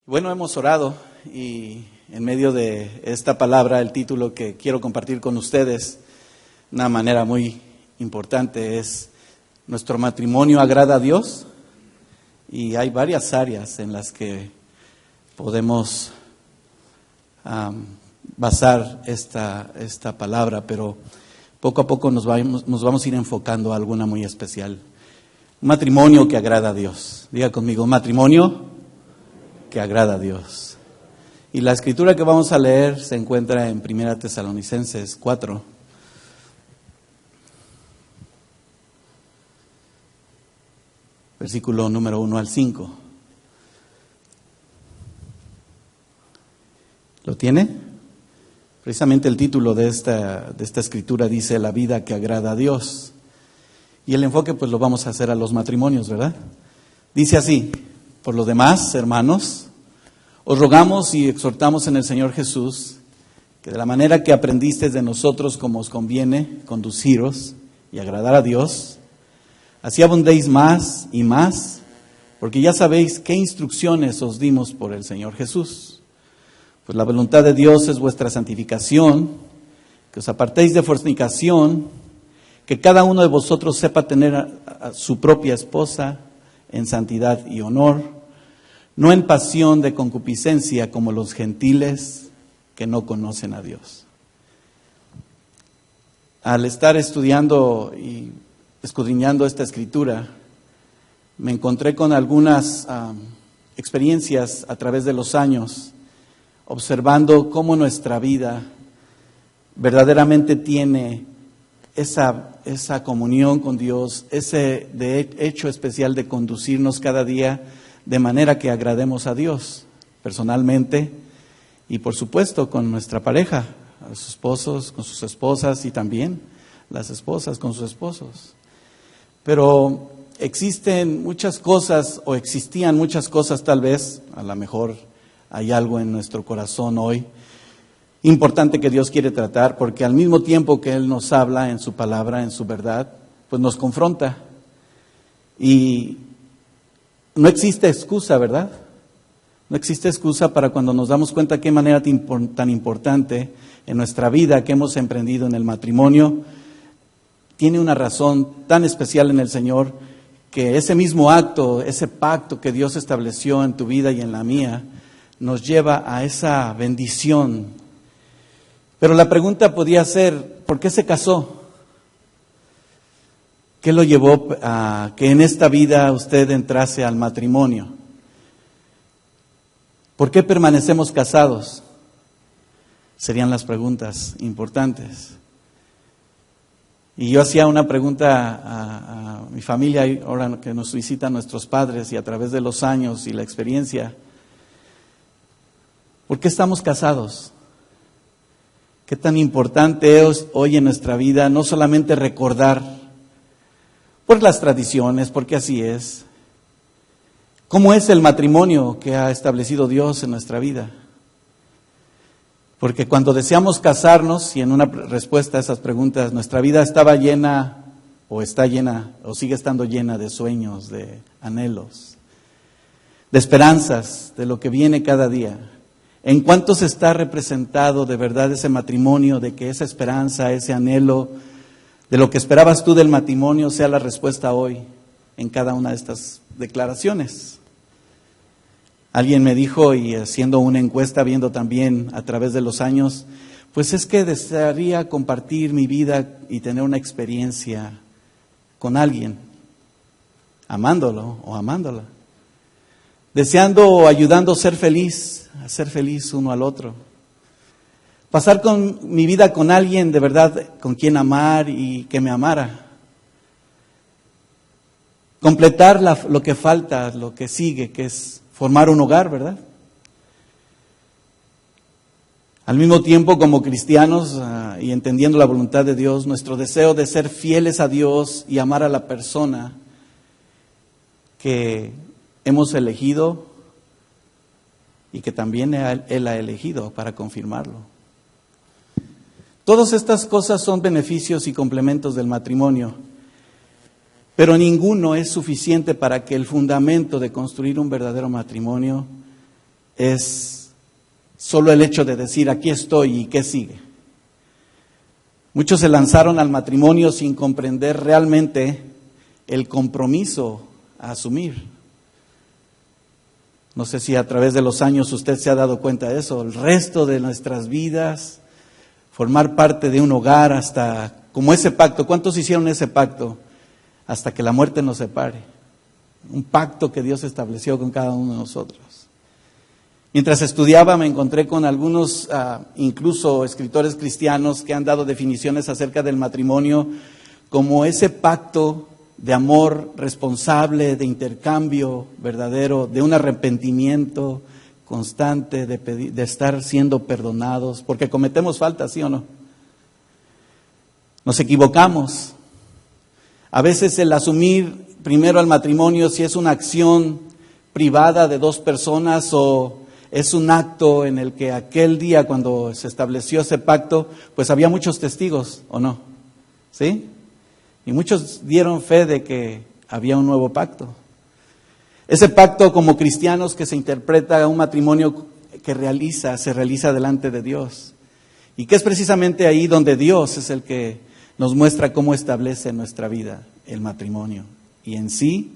Bueno, hemos orado y en medio de esta palabra, el título que quiero compartir con ustedes, de una manera muy importante, es ¿nuestro matrimonio agrada a Dios? Y hay varias áreas en las que podemos basar esta palabra, pero poco a poco nos vamos a ir enfocando a alguna muy especial. Un matrimonio que agrada a Dios. Diga conmigo, un matrimonio que agrada a Dios. Y la escritura que vamos a leer se encuentra en 1 Tesalonicenses 4. Versículo número 1 al 5. ¿Lo tiene? Precisamente el título de esta escritura dice la vida que agrada a Dios. Y el enfoque pues lo vamos a hacer a los matrimonios, ¿verdad? Dice así: por lo demás, hermanos, os rogamos y exhortamos en el Señor Jesús que de la manera que aprendisteis de nosotros como os conviene conduciros y agradar a Dios, así abundéis más y más, porque ya sabéis qué instrucciones os dimos por el Señor Jesús. Pues la voluntad de Dios es vuestra santificación, que os apartéis de fornicación, que cada uno de vosotros sepa tener a su propia esposa en santidad y honor, no en pasión de concupiscencia como los gentiles que no conocen a Dios. Al estar estudiando y escudriñando esta escritura, me encontré con algunas experiencias a través de los años, observando cómo nuestra vida verdaderamente tiene esa comunión con Dios, ese de hecho especial de conducirnos cada día de manera que agrademos a Dios personalmente y por supuesto con nuestra pareja, a los esposos con sus esposas y también las esposas con sus esposos. Pero existen muchas cosas, o existían muchas cosas tal vez, a lo mejor hay algo en nuestro corazón hoy importante que Dios quiere tratar, porque al mismo tiempo que Él nos habla en su palabra, en su verdad, pues nos confronta. Y no existe excusa, ¿verdad? No existe excusa para cuando nos damos cuenta qué manera tan importante en nuestra vida que hemos emprendido en el matrimonio tiene una razón tan especial en el Señor, que ese mismo acto, ese pacto que Dios estableció en tu vida y en la mía, nos lleva a esa bendición. Pero la pregunta podía ser, ¿por qué se casó? ¿Qué lo llevó a que en esta vida usted entrase al matrimonio? ¿Por qué permanecemos casados? Serían las preguntas importantes. Y yo hacía una pregunta a mi familia, ahora que nos visitan nuestros padres y a través de los años y la experiencia. ¿Por qué estamos casados? ¿Qué tan importante es hoy en nuestra vida no solamente recordar por las tradiciones, porque así es, cómo es el matrimonio que ha establecido Dios en nuestra vida? Porque cuando deseamos casarnos, y en una respuesta a esas preguntas, nuestra vida estaba llena, o está llena, o sigue estando llena de sueños, de anhelos, de esperanzas, de lo que viene cada día. ¿En cuántos está representado de verdad ese matrimonio, de que esa esperanza, ese anhelo, de lo que esperabas tú del matrimonio sea la respuesta hoy en cada una de estas declaraciones? Alguien me dijo, y haciendo una encuesta, viendo también a través de los años, pues es que desearía compartir mi vida y tener una experiencia con alguien, amándolo o amándola, deseando o ayudando a ser feliz uno al otro. Pasar con mi vida con alguien de verdad con quien amar y que me amara. Completar lo que falta, lo que sigue, que es formar un hogar, ¿verdad? Al mismo tiempo, como cristianos y entendiendo la voluntad de Dios, nuestro deseo de ser fieles a Dios y amar a la persona que hemos elegido y que también Él ha elegido para confirmarlo. Todas estas cosas son beneficios y complementos del matrimonio, pero ninguno es suficiente para que el fundamento de construir un verdadero matrimonio es solo el hecho de decir, aquí estoy y qué sigue. Muchos se lanzaron al matrimonio sin comprender realmente el compromiso a asumir. No sé si a través de los años usted se ha dado cuenta de eso. El resto de nuestras vidas, formar parte de un hogar hasta, como ese pacto. ¿Cuántos hicieron ese pacto? Hasta que la muerte nos separe. Un pacto que Dios estableció con cada uno de nosotros. Mientras estudiaba me encontré con algunos, incluso escritores cristianos, que han dado definiciones acerca del matrimonio como ese pacto de amor responsable, de intercambio verdadero, de un arrepentimiento constante, de estar siendo perdonados, porque cometemos faltas, ¿sí o no? Nos equivocamos. A veces el asumir primero el matrimonio, si es una acción privada de dos personas o es un acto en el que aquel día cuando se estableció ese pacto, pues había muchos testigos, ¿o no? ¿Sí? Y muchos dieron fe de que había un nuevo pacto. Ese pacto como cristianos que se interpreta a un matrimonio que se realiza delante de Dios. Y que es precisamente ahí donde Dios es el que nos muestra cómo establece en nuestra vida el matrimonio. Y en sí,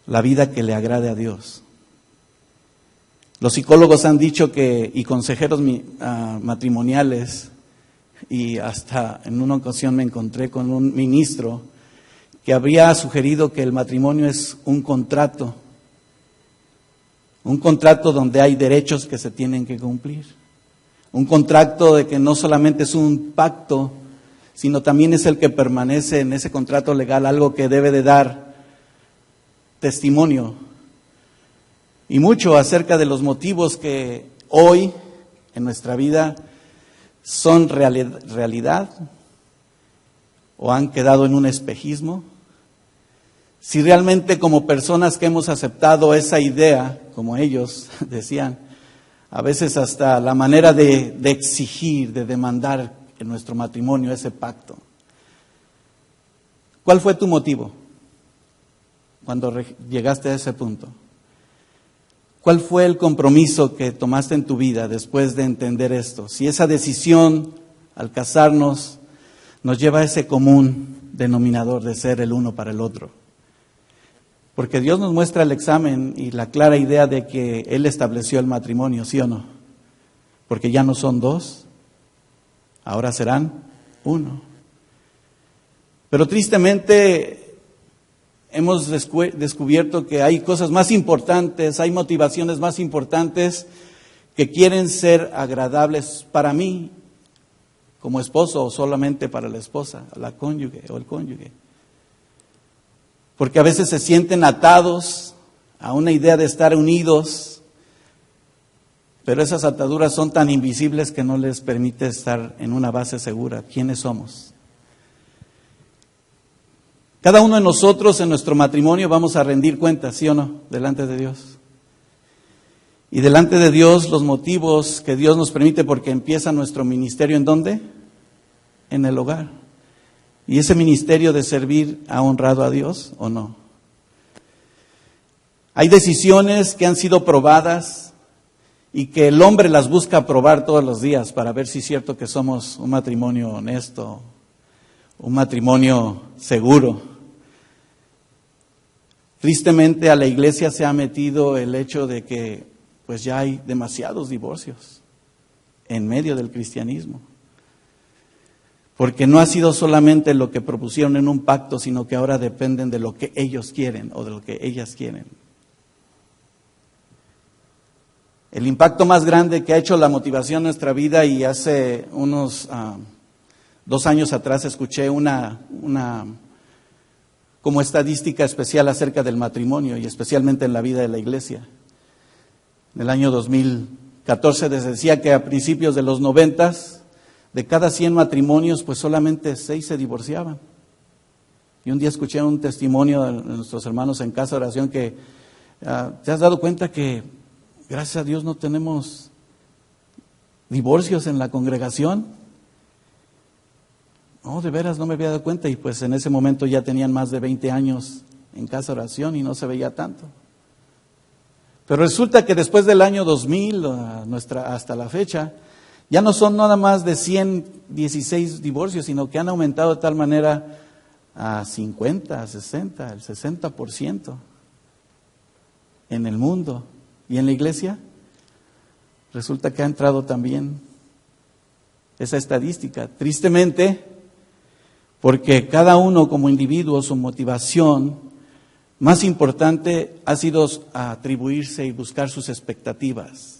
la vida que le agrade a Dios. Los psicólogos han dicho que, y consejeros matrimoniales, y hasta en una ocasión me encontré con un ministro que habría sugerido que el matrimonio es un contrato donde hay derechos que se tienen que cumplir, un contrato de que no solamente es un pacto, sino también es el que permanece en ese contrato legal, algo que debe de dar testimonio. Y mucho acerca de los motivos que hoy en nuestra vida son realidad o han quedado en un espejismo. Si realmente como personas que hemos aceptado esa idea, como ellos decían, a veces hasta la manera de exigir, de demandar en nuestro matrimonio ese pacto. ¿Cuál fue tu motivo cuando llegaste a ese punto? ¿Cuál fue el compromiso que tomaste en tu vida después de entender esto? Si esa decisión al casarnos nos lleva a ese común denominador de ser el uno para el otro. Porque Dios nos muestra el examen y la clara idea de que Él estableció el matrimonio, ¿sí o no? Porque ya no son dos, ahora serán uno. Pero tristemente hemos descubierto que hay cosas más importantes, hay motivaciones más importantes que quieren ser agradables para mí como esposo o solamente para la esposa, la cónyuge o el cónyuge. Porque a veces se sienten atados a una idea de estar unidos, pero esas ataduras son tan invisibles que no les permite estar en una base segura. ¿Quiénes somos? Cada uno de nosotros en nuestro matrimonio vamos a rendir cuentas, ¿sí o no? Delante de Dios. Y delante de Dios los motivos que Dios nos permite, porque empieza nuestro ministerio, ¿en dónde? En el hogar. ¿Y ese ministerio de servir ha honrado a Dios o no? Hay decisiones que han sido probadas y que el hombre las busca probar todos los días para ver si es cierto que somos un matrimonio honesto, un matrimonio seguro. Tristemente a la iglesia se ha metido el hecho de que pues ya hay demasiados divorcios en medio del cristianismo. Porque no ha sido solamente lo que propusieron en un pacto, sino que ahora dependen de lo que ellos quieren o de lo que ellas quieren. El impacto más grande que ha hecho la motivación en nuestra vida, y hace unos 2 años atrás escuché una como estadística especial acerca del matrimonio y especialmente en la vida de la iglesia. En el año 2014 les decía que a principios de los 90, de cada 100 matrimonios, pues solamente 6 se divorciaban. Y un día escuché un testimonio de nuestros hermanos en Casa de Oración que ¿te has dado cuenta que gracias a Dios no tenemos divorcios en la congregación? No, de veras no me había dado cuenta, y pues en ese momento ya tenían más de 20 años en Casa de Oración y no se veía tanto. Pero resulta que después del año 2000, hasta la fecha, ya no son nada más de 116 divorcios, sino que han aumentado de tal manera a 50, a 60, el 60% en el mundo. ¿Y en la iglesia? Resulta que ha entrado también esa estadística. Tristemente, porque cada uno como individuo, su motivación más importante ha sido atribuirse y buscar sus expectativas,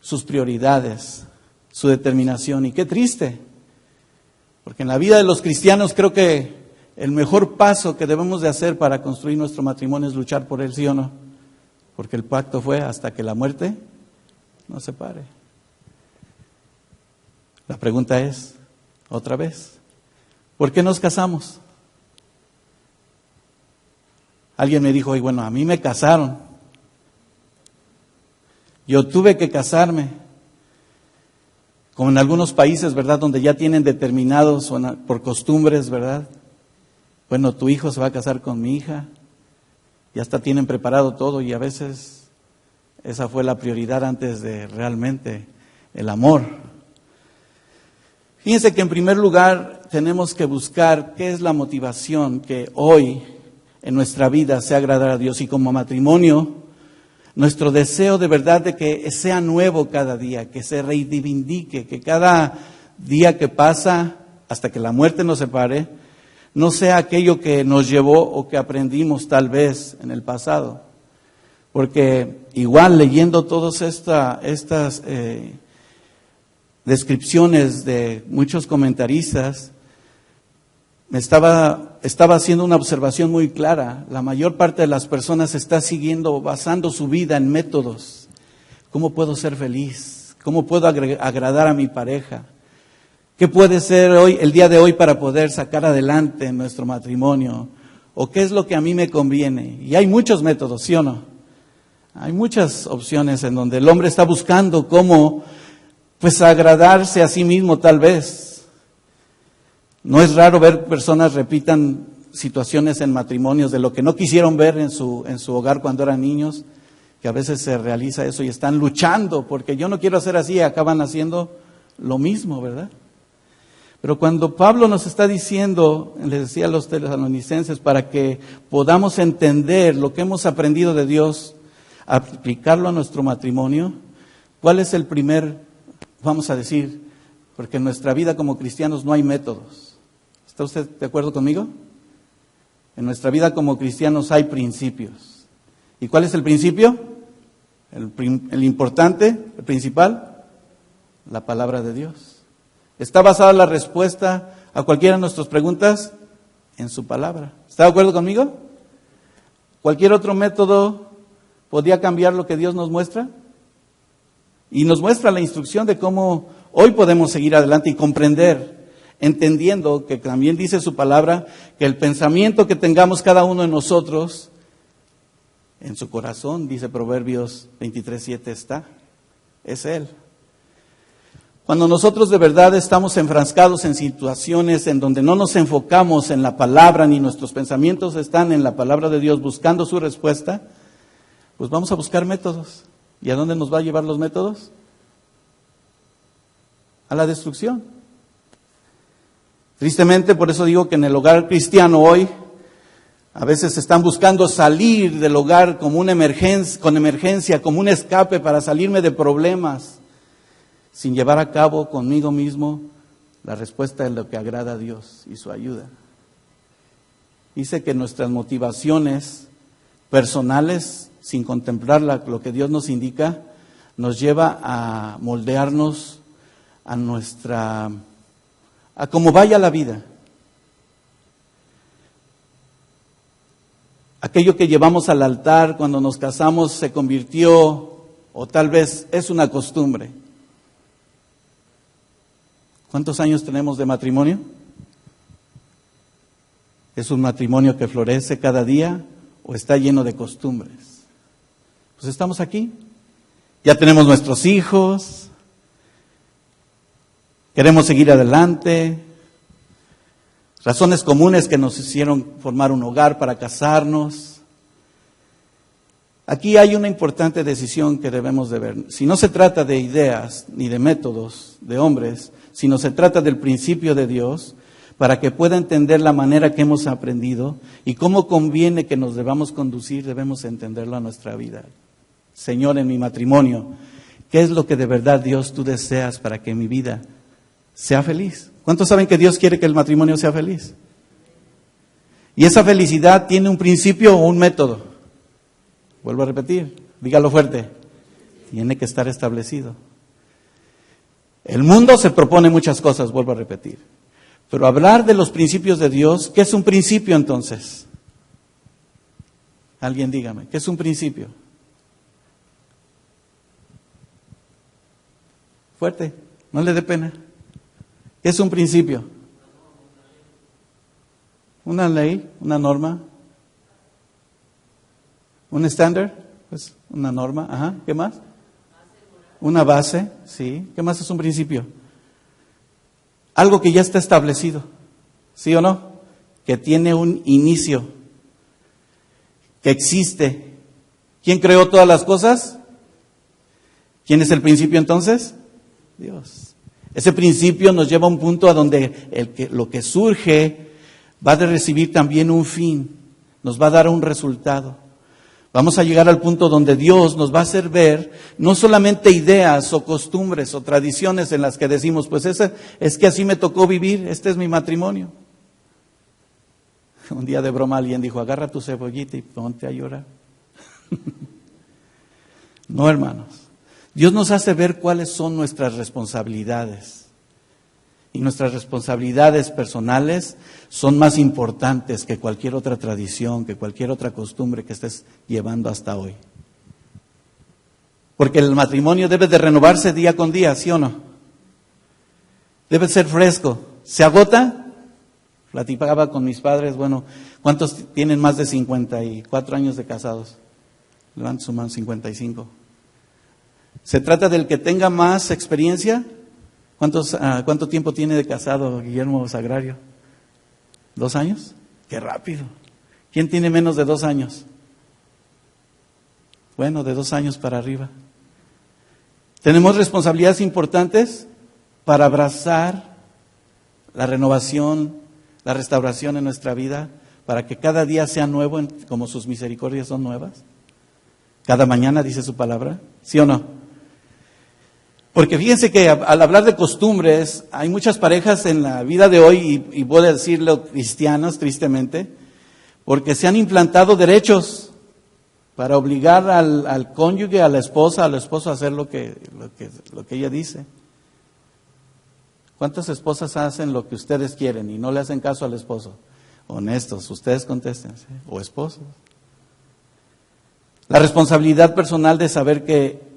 sus prioridades, su determinación. Y qué triste, porque en la vida de los cristianos creo que el mejor paso que debemos de hacer para construir nuestro matrimonio es luchar por él, ¿sí o no? Porque el pacto fue hasta que la muerte nos separe. La pregunta es, otra vez, ¿por qué nos casamos? Alguien me dijo, bueno, a mí me casaron. Yo tuve que casarme. Como en algunos países, ¿verdad? Donde ya tienen determinados por costumbres, ¿verdad? Bueno, tu hijo se va a casar con mi hija. Ya hasta tienen preparado todo y a veces esa fue la prioridad antes de realmente el amor. Fíjense que en primer lugar tenemos que buscar qué es la motivación que hoy en nuestra vida sea agradar a Dios, y como matrimonio, nuestro deseo de verdad de que sea nuevo cada día, que se reivindique, que cada día que pasa hasta que la muerte nos separe, no sea aquello que nos llevó o que aprendimos tal vez en el pasado. Porque igual leyendo todas estas descripciones de muchos comentaristas, estaba haciendo una observación muy clara. La mayor parte de las personas está basando su vida en métodos. ¿Cómo puedo ser feliz? ¿Cómo puedo agradar a mi pareja? ¿Qué puede ser el día de hoy para poder sacar adelante nuestro matrimonio? ¿O qué es lo que a mí me conviene? Y hay muchos métodos, ¿sí o no? Hay muchas opciones en donde el hombre está buscando cómo, agradarse a sí mismo tal vez. No es raro ver personas repitan situaciones en matrimonios de lo que no quisieron ver en su hogar cuando eran niños, que a veces se realiza eso y están luchando porque yo no quiero hacer así y acaban haciendo lo mismo, ¿verdad? Pero cuando Pablo nos está diciendo, les decía a los tesalonicenses, para que podamos entender lo que hemos aprendido de Dios, aplicarlo a nuestro matrimonio, ¿cuál es el primer, vamos a decir, porque en nuestra vida como cristianos no hay métodos? ¿Está usted de acuerdo conmigo? En nuestra vida como cristianos hay principios. ¿Y cuál es el principio? El importante, el principal, la palabra de Dios. ¿Está basada la respuesta a cualquiera de nuestras preguntas? En su palabra. ¿Está de acuerdo conmigo? ¿Cualquier otro método podría cambiar lo que Dios nos muestra? Y nos muestra la instrucción de cómo hoy podemos seguir adelante y comprender, entendiendo que también dice su palabra, que el pensamiento que tengamos cada uno de nosotros, en su corazón, dice Proverbios 23:7 está, es Él. Cuando nosotros de verdad estamos enfrascados en situaciones en donde no nos enfocamos en la palabra, ni nuestros pensamientos están en la palabra de Dios buscando su respuesta, pues vamos a buscar métodos. ¿Y a dónde nos va a llevar los métodos? A la destrucción. Tristemente, por eso digo que en el hogar cristiano hoy, a veces están buscando salir del hogar como una emergencia, como un escape para salirme de problemas, sin llevar a cabo conmigo mismo la respuesta de lo que agrada a Dios y su ayuda. Dice que nuestras motivaciones personales, sin contemplar lo que Dios nos indica, nos lleva a moldearnos a cómo vaya la vida. Aquello que llevamos al altar cuando nos casamos se convirtió, o tal vez es una costumbre. ¿Cuántos años tenemos de matrimonio? ¿Es un matrimonio que florece cada día o está lleno de costumbres? Pues estamos aquí, ya tenemos nuestros hijos, queremos seguir adelante, razones comunes que nos hicieron formar un hogar para casarnos. Aquí hay una importante decisión que debemos de ver. Si no se trata de ideas ni de métodos de hombres, sino se trata del principio de Dios, para que pueda entender la manera que hemos aprendido y cómo conviene que nos debamos conducir, debemos entenderlo a nuestra vida. Señor, en mi matrimonio, ¿qué es lo que de verdad Dios tú deseas para que mi vida sea feliz? ¿Cuántos saben que Dios quiere que el matrimonio sea feliz? Y esa felicidad tiene un principio o un método. Vuelvo a repetir, dígalo fuerte. Tiene que estar establecido. El mundo se propone muchas cosas, vuelvo a repetir. Pero hablar de los principios de Dios, ¿qué es un principio entonces? Alguien dígame, ¿qué es un principio? Fuerte, no le dé pena. ¿Qué es un principio? Una ley, una norma. ¿Un estándar? Pues una norma, ajá. ¿Qué más? Una base, sí. ¿Qué más es un principio? Algo que ya está establecido, ¿sí o no? Que tiene un inicio, que existe. ¿Quién creó todas las cosas? ¿Quién es el principio entonces? Dios. Ese principio nos lleva a un punto a donde lo que surge va a recibir también un fin, nos va a dar un resultado. Vamos a llegar al punto donde Dios nos va a hacer ver no solamente ideas o costumbres o tradiciones en las que decimos, pues es que así me tocó vivir, este es mi matrimonio. Un día de broma alguien dijo, agarra tu cebollita y ponte a llorar. No, hermanos. Dios nos hace ver cuáles son nuestras responsabilidades. Y nuestras responsabilidades personales son más importantes que cualquier otra tradición, que cualquier otra costumbre que estés llevando hasta hoy. Porque el matrimonio debe de renovarse día con día, ¿sí o no? Debe ser fresco. ¿Se agota? Platicaba con mis padres, bueno, ¿cuántos tienen más de 54 años de casados? Levanten su mano, 55. ¿Se trata del que tenga más experiencia? ¿Cuánto tiempo tiene de casado Guillermo Sagrario? ¿2 años? ¡Qué rápido! ¿Quién tiene menos de 2 años? Bueno, de 2 años para arriba. Tenemos responsabilidades importantes para abrazar la renovación, la restauración en nuestra vida, para que cada día sea nuevo como sus misericordias son nuevas. Cada mañana dice su palabra, ¿sí o no? Porque fíjense que al hablar de costumbres, hay muchas parejas en la vida de hoy, y voy a decirlo cristianas, tristemente, porque se han implantado derechos para obligar al cónyuge, al esposo a hacer lo que ella dice. ¿Cuántas esposas hacen lo que ustedes quieren y no le hacen caso al esposo? Honestos, ustedes contesten, ¿sí? O esposos. La responsabilidad personal de saber que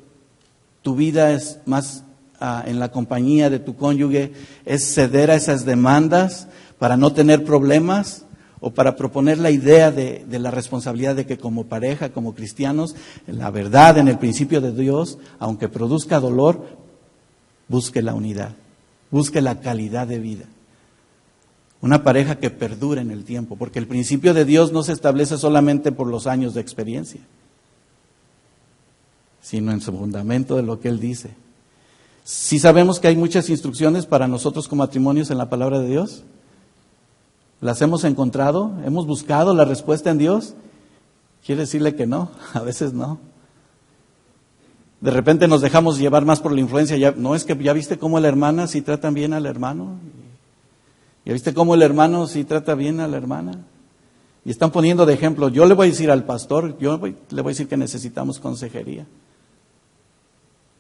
tu vida es más en la compañía de tu cónyuge, es ceder a esas demandas para no tener problemas o para proponer la idea de la responsabilidad de que como pareja, como cristianos, en la verdad, en el principio de Dios, aunque produzca dolor, busque la unidad, busque la calidad de vida. Una pareja que perdure en el tiempo, porque el principio de Dios no se establece solamente por los años de experiencia, sino en su fundamento de lo que Él dice. ¿Sí sabemos que hay muchas instrucciones para nosotros como matrimonios en la palabra de Dios? ¿Las hemos encontrado? ¿Hemos buscado la respuesta en Dios? Quiere decirle que no, a veces no. De repente nos dejamos llevar más por la influencia. No, es que ya viste cómo la hermana sí trata bien al hermano. ¿Ya viste cómo el hermano sí trata bien a la hermana? Y están poniendo de ejemplo. Yo le voy a decir al pastor, le voy a decir que necesitamos consejería.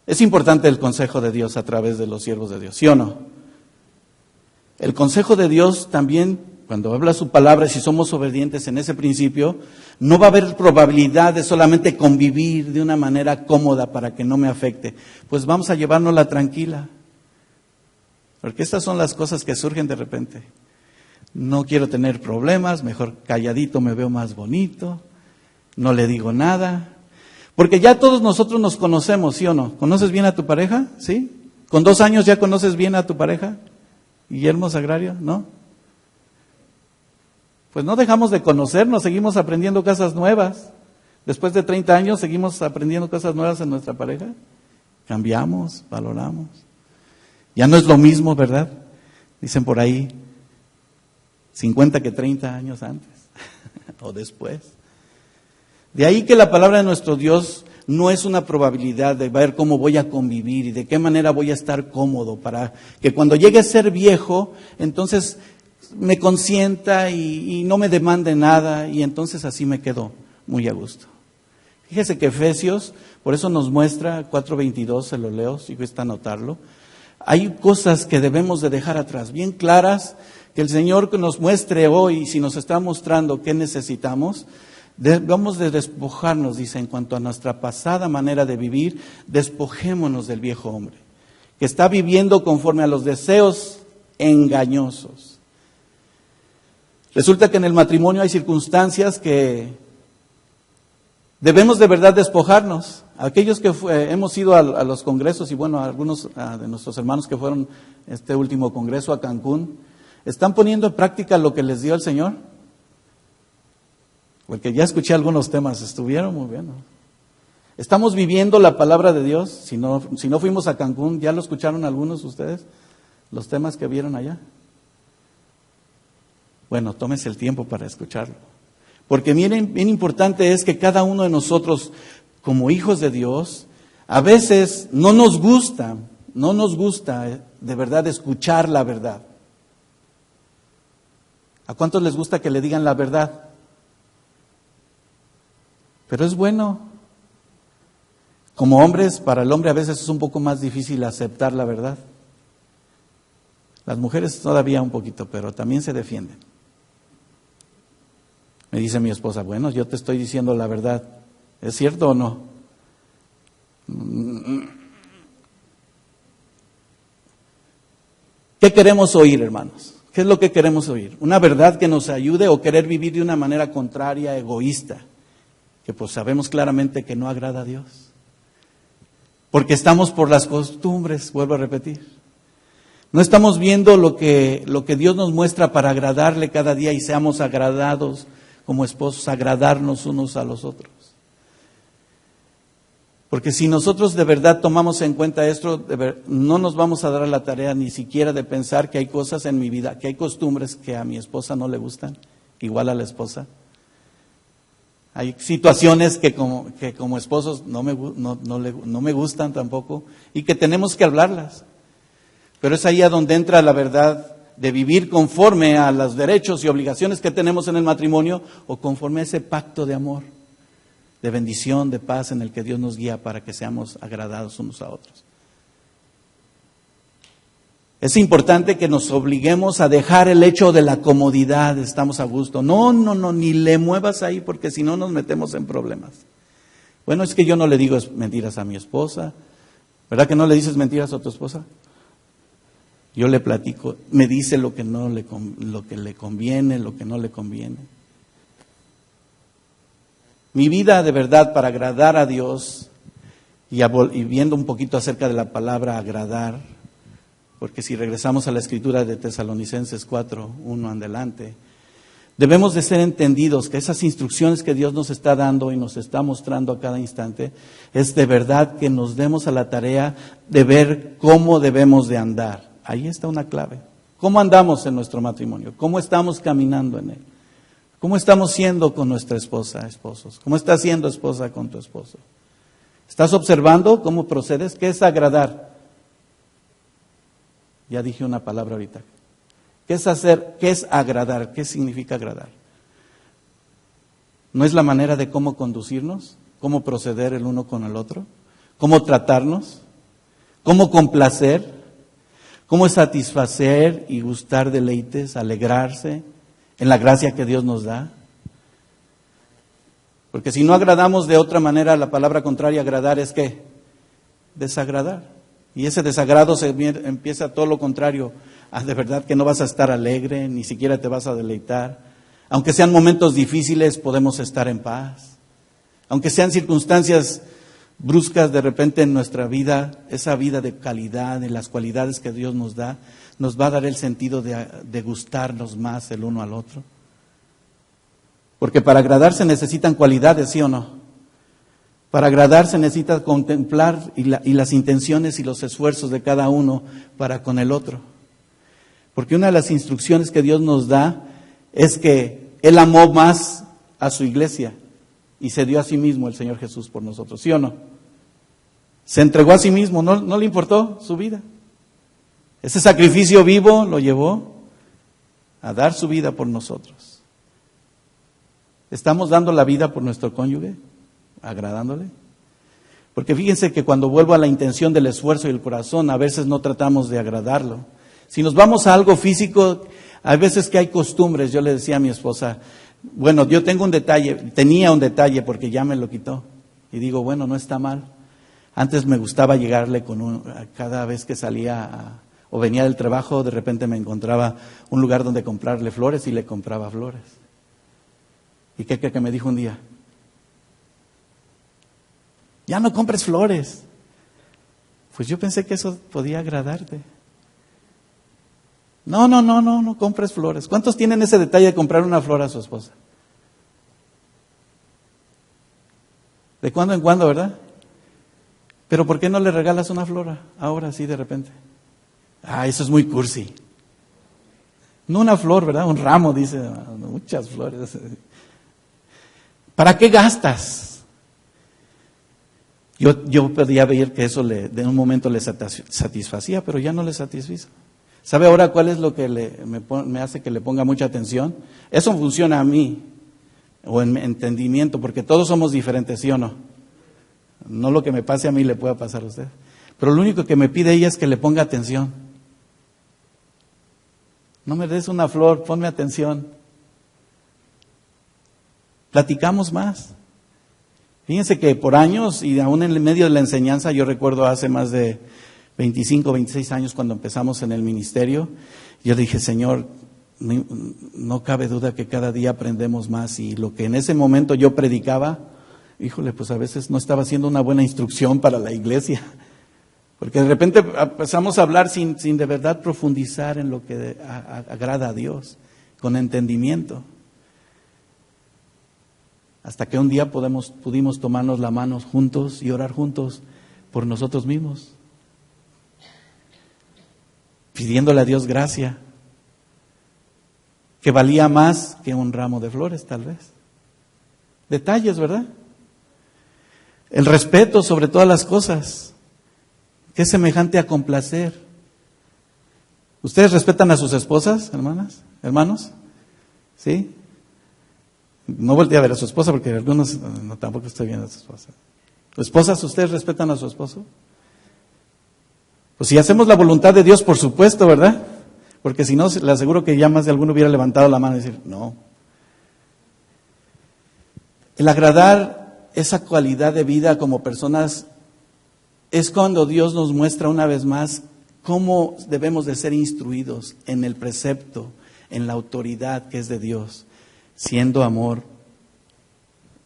Es importante el consejo de Dios a través de los siervos de Dios, ¿sí o no? El consejo de Dios también, cuando habla su palabra, si somos obedientes en ese principio, no va a haber probabilidad de solamente convivir de una manera cómoda para que no me afecte. Pues vamos a llevárnosla tranquila. Porque estas son las cosas que surgen de repente. No quiero tener problemas, mejor calladito me veo más bonito, no le digo nada. Porque ya todos nosotros nos conocemos, ¿sí o no? ¿Conoces bien a tu pareja? ¿Sí? ¿Con 2 años ya conoces bien a tu pareja? Guillermo Sagrario, ¿no? Pues no dejamos de conocernos, seguimos aprendiendo cosas nuevas. Después de 30 años, ¿seguimos aprendiendo cosas nuevas en nuestra pareja? Cambiamos, valoramos. Ya no es lo mismo, ¿verdad? Dicen por ahí, 50 que 30 años antes o después. De ahí que la palabra de nuestro Dios no es una probabilidad de ver cómo voy a convivir y de qué manera voy a estar cómodo para que cuando llegue a ser viejo, entonces me consienta y no me demande nada y entonces así me quedo muy a gusto. Fíjese que Efesios, por eso nos muestra 4:22, se lo leo, si gusta anotarlo. Hay cosas que debemos de dejar atrás, bien claras, que el Señor que nos muestre hoy, si nos está mostrando qué necesitamos, debemos de despojarnos, dice, en cuanto a nuestra pasada manera de vivir, despojémonos del viejo hombre, que está viviendo conforme a los deseos engañosos. Resulta que en el matrimonio hay circunstancias que debemos de verdad despojarnos. Aquellos que hemos ido a los congresos, y bueno, algunos de nuestros hermanos que fueron este último congreso a Cancún, ¿están poniendo en práctica lo que les dio el Señor? Porque ya escuché algunos temas, estuvieron muy bien, ¿no? ¿Estamos viviendo la palabra de Dios? Si no fuimos a Cancún, ¿ya lo escucharon algunos de ustedes? Los temas que vieron allá. Bueno, tómese el tiempo para escucharlo. Porque miren, bien importante es que cada uno de nosotros, como hijos de Dios, a veces no nos gusta de verdad escuchar la verdad. ¿A cuántos les gusta que le digan la verdad? Pero es bueno. Como hombres, para el hombre a veces es un poco más difícil aceptar la verdad. Las mujeres todavía un poquito, pero también se defienden. Me dice mi esposa, bueno, yo te estoy diciendo la verdad. ¿Es cierto o no? ¿Qué queremos oír, hermanos? ¿Qué es lo que queremos oír? ¿Una verdad que nos ayude o querer vivir de una manera contraria, egoísta? Que pues sabemos claramente que no agrada a Dios. Porque estamos por las costumbres, vuelvo a repetir. No estamos viendo lo que Dios nos muestra para agradarle cada día y seamos agradados como esposos, agradarnos unos a los otros. Porque si nosotros de verdad tomamos en cuenta esto, no nos vamos a dar a la tarea ni siquiera de pensar que hay cosas en mi vida, que hay costumbres que a mi esposa no le gustan, igual a la esposa. Hay situaciones que como esposos no me gustan tampoco y que tenemos que hablarlas. Pero es ahí a donde entra la verdad de vivir conforme a los derechos y obligaciones que tenemos en el matrimonio o conforme a ese pacto de amor, de bendición, de paz en el que Dios nos guía para que seamos agradados unos a otros. Es importante que nos obliguemos a dejar el hecho de la comodidad, estamos a gusto. No, ni le muevas ahí porque si no nos metemos en problemas. Bueno, es que yo no le digo mentiras a mi esposa. ¿Verdad que no le dices mentiras a tu esposa? Yo le platico, me dice lo que le conviene, lo que no le conviene. Mi vida de verdad para agradar a Dios y viendo un poquito acerca de la palabra agradar, porque si regresamos a la escritura de Tesalonicenses 4:1 en adelante, debemos de ser entendidos que esas instrucciones que Dios nos está dando y nos está mostrando a cada instante, es de verdad que nos demos a la tarea de ver cómo debemos de andar. Ahí está una clave. ¿Cómo andamos en nuestro matrimonio? ¿Cómo estamos caminando en él? ¿Cómo estamos siendo con nuestra esposa, esposos? ¿Cómo estás siendo esposa con tu esposo? ¿Estás observando cómo procedes? ¿Qué es agradar? Ya dije una palabra ahorita. ¿Qué es hacer? ¿Qué es agradar? ¿Qué significa agradar? ¿No es la manera de cómo conducirnos? ¿Cómo proceder el uno con el otro? ¿Cómo tratarnos? ¿Cómo complacer? ¿Cómo satisfacer y gustar deleites, alegrarse en la gracia que Dios nos da? Porque si no agradamos de otra manera, la palabra contraria a agradar es ¿qué? Desagradar. Y ese desagrado empieza todo lo contrario. De verdad que no vas a estar alegre, ni siquiera te vas a deleitar. Aunque sean momentos difíciles, podemos estar en paz. Aunque sean circunstancias bruscas de repente en nuestra vida, esa vida de calidad, de las cualidades que Dios nos da, nos va a dar el sentido de gustarnos más el uno al otro. Porque para agradar se necesitan cualidades, ¿sí o no? Para agradar se necesita contemplar y las intenciones y los esfuerzos de cada uno para con el otro. Porque una de las instrucciones que Dios nos da es que Él amó más a su iglesia y se dio a sí mismo el Señor Jesús por nosotros, ¿sí o no? Se entregó a sí mismo, no le importó su vida. Ese sacrificio vivo lo llevó a dar su vida por nosotros. ¿Estamos dando la vida por nuestro cónyuge? ¿Agradándole? Porque fíjense que cuando vuelvo a la intención del esfuerzo y el corazón, a veces no tratamos de agradarlo. Si nos vamos a algo físico, hay veces que hay costumbres. Yo le decía a mi esposa, bueno, yo tenía un detalle porque ya me lo quitó. Y digo, bueno, no está mal. Antes me gustaba llegarle cada vez que salía o venía del trabajo, de repente me encontraba un lugar donde comprarle flores y le compraba flores. ¿Y qué cree que me dijo un día? Ya no compres flores. Pues yo pensé que eso podía agradarte. No compres flores. ¿Cuántos tienen ese detalle de comprar una flor a su esposa? De cuando en cuando, ¿verdad? Pero ¿por qué no le regalas una flor ahora así de repente? Eso es muy cursi. No una flor, ¿verdad? Un ramo, dice, muchas flores. ¿Para qué gastas? Yo podía ver que eso de un momento le satisfacía, pero ya no le satisfizo. ¿Sabe ahora cuál es lo que me hace que le ponga mucha atención? Eso funciona a mí, o en entendimiento, porque todos somos diferentes, ¿sí o no? No lo que me pase a mí le pueda pasar a usted. Pero lo único que me pide ella es que le ponga atención. No me des una flor, ponme atención. Platicamos más. Fíjense que por años y aún en medio de la enseñanza, yo recuerdo hace más de 25, 26 años cuando empezamos en el ministerio, yo dije, Señor, no cabe duda que cada día aprendemos más y lo que en ese momento yo predicaba, híjole, pues a veces no estaba haciendo una buena instrucción para la iglesia, porque de repente empezamos a hablar sin de verdad profundizar en lo que agrada a Dios, con entendimiento. Hasta que un día pudimos tomarnos la mano juntos y orar juntos por nosotros mismos, pidiéndole a Dios gracia, que valía más que un ramo de flores tal vez. Detalles, ¿verdad? El respeto sobre todas las cosas, que es semejante a complacer. ¿Ustedes respetan a sus esposas, hermanos? ¿Sí? No voltee a ver a su esposa porque algunos tampoco estoy viendo a su esposa. ¿Esposas, ustedes respetan a su esposo? Pues si hacemos la voluntad de Dios, por supuesto, ¿verdad? Porque si no, le aseguro que ya más de alguno hubiera levantado la mano y decir, no. El agradar esa cualidad de vida como personas es cuando Dios nos muestra una vez más cómo debemos de ser instruidos en el precepto, en la autoridad que es de Dios, siendo amor,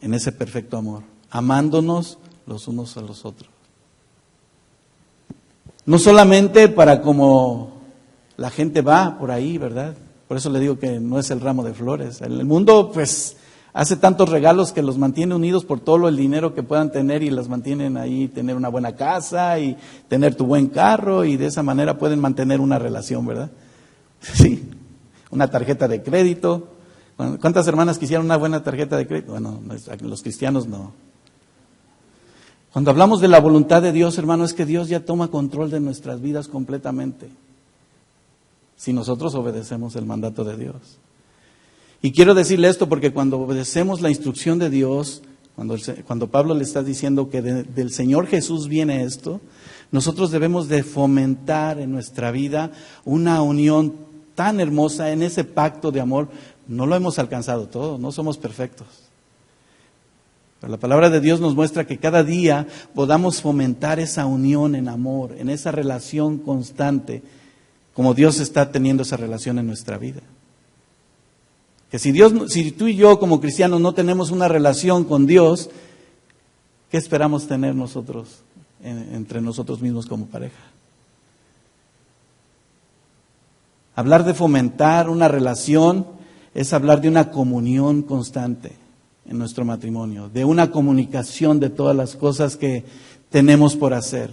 en ese perfecto amor, amándonos los unos a los otros. No solamente para como la gente va por ahí, ¿verdad? Por eso le digo que no es el ramo de flores. El mundo, pues, hace tantos regalos que los mantiene unidos por todo el dinero que puedan tener y las mantienen ahí, tener una buena casa y tener tu buen carro y de esa manera pueden mantener una relación, ¿verdad? Sí, una tarjeta de crédito. ¿Cuántas hermanas quisieran una buena tarjeta de crédito? Bueno, los cristianos no. Cuando hablamos de la voluntad de Dios, hermano, es que Dios ya toma control de nuestras vidas completamente, si nosotros obedecemos el mandato de Dios. Y quiero decirle esto porque cuando obedecemos la instrucción de Dios, cuando Pablo le está diciendo que del Señor Jesús viene esto, nosotros debemos de fomentar en nuestra vida una unión tan hermosa en ese pacto de amor. No lo hemos alcanzado todo, no somos perfectos. Pero la palabra de Dios nos muestra que cada día podamos fomentar esa unión en amor, en esa relación constante, como Dios está teniendo esa relación en nuestra vida. Que si tú y yo como cristianos no tenemos una relación con Dios, ¿qué esperamos tener nosotros, entre nosotros mismos como pareja? Hablar de fomentar una relación es hablar de una comunión constante. en nuestro matrimonio, de una comunicación de todas las cosas que tenemos por hacer,